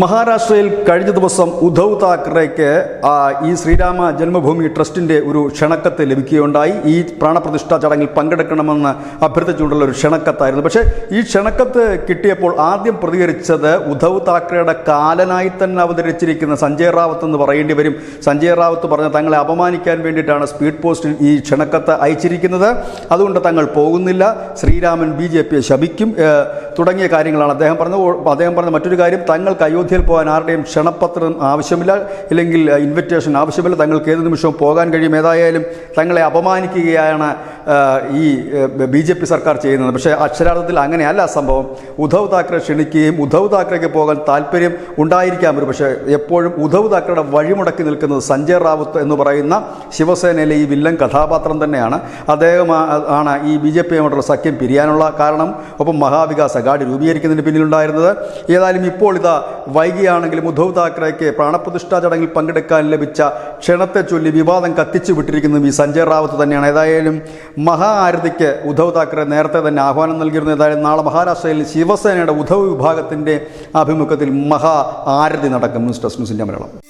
മഹാരാഷ്ട്രയിൽ കഴിഞ്ഞ ദിവസം ഉദ്ധവ് താക്കറേക്ക് ഈ ശ്രീരാമ ജന്മഭൂമി ട്രസ്റ്റിൻ്റെ ഒരു ക്ഷണക്കത്ത് ലഭിക്കുകയുണ്ടായി. ഈ പ്രാണപ്രതിഷ്ഠാ ചടങ്ങിൽ പങ്കെടുക്കണമെന്ന് അഭ്യർത്ഥിച്ചുകൊണ്ടുള്ള ഒരു ക്ഷണക്കത്തായിരുന്നു. പക്ഷേ ഈ ക്ഷണക്കത്ത് കിട്ടിയപ്പോൾ ആദ്യം പ്രതികരിച്ചത് ഉദ്ധവ് താക്കറയുടെ കാലനായി തന്നെ അവതരിച്ചിരിക്കുന്ന സഞ്ജയ് റാവത്ത് എന്ന് പറയേണ്ടി വരും. സഞ്ജയ് റാവത്ത് പറഞ്ഞ തങ്ങളെ അപമാനിക്കാൻ വേണ്ടിയിട്ടാണ് സ്പീഡ് പോസ്റ്റിൽ ഈ ക്ഷണക്കത്ത് അയച്ചിരിക്കുന്നത്, അതുകൊണ്ട് തങ്ങൾ പോകുന്നില്ല, ശ്രീരാമൻ BJP ശപിക്കും തുടങ്ങിയ കാര്യങ്ങളാണ് അദ്ദേഹം പറഞ്ഞ മറ്റൊരു കാര്യം, തങ്ങൾക്ക് അയോധ്യയിൽ പോകാൻ ആരുടെയും ക്ഷണപത്രം ആവശ്യമില്ല, ഇല്ലെങ്കിൽ ഇൻവിറ്റേഷൻ ആവശ്യമില്ല, തങ്ങൾക്ക് ഏത് നിമിഷവും പോകാൻ കഴിയും, ഏതായാലും തങ്ങളെ അപമാനിക്കുകയാണ് ഈ BJP സർക്കാർ ചെയ്യുന്നത്. പക്ഷേ അക്ഷരാർത്ഥത്തിൽ അങ്ങനെയല്ല സംഭവം. ഉദ്ധവ് താക്കറെ ക്ഷണിക്കുകയും ഉദ്ധവ് താക്കറേക്ക് പോകാൻ താല്പര്യം ഉണ്ടായിരിക്കാം, പക്ഷേ എപ്പോഴും ഉദ്ധവ് താക്കറയുടെ വഴിമുടക്കി നിൽക്കുന്നത് സഞ്ജയ് റാവത്ത് എന്ന് പറയുന്ന ശിവസേനയിലെ ഈ വില്ലൻ കഥാപാത്രം തന്നെയാണ്. അദ്ദേഹം ആണ് ഈ BJPയുമായിട്ടുള്ള സഖ്യം പിരിയാനുള്ള കാരണം, ഒപ്പം മഹാവികാസ് അഘാടി രൂപീകരിക്കുന്നതിന് പിന്നിലുണ്ടായിരുന്നത്. ഏതായാലും ഇപ്പോൾ ഇതാ വൈകിയാണെങ്കിലും ഉദ്ധവ് താക്കറേക്ക് പ്രാണപ്രതിഷ്ഠാ ചടങ്ങിൽ പങ്കെടുക്കാൻ ലഭിച്ച ക്ഷണത്തെ ചൊല്ലി വിവാദം കത്തിച്ചു വിട്ടിരിക്കുന്നതും ഈ സഞ്ജയ് റാവത്ത് തന്നെയാണ്. ഏതായാലും മഹാ ആരതിക്ക് ഉദ്ധവ് താക്കറെ നേരത്തെ തന്നെ ആഹ്വാനം നൽകിയിരുന്നു. ഏതായാലും നാളെ മഹാരാഷ്ട്രയിൽ ശിവസേനയുടെ ഉദ്ധവ് വിഭാഗത്തിൻ്റെ ആഭിമുഖ്യത്തിൽ മഹാ ആരതി നടക്കും. News desk news India Malayalam.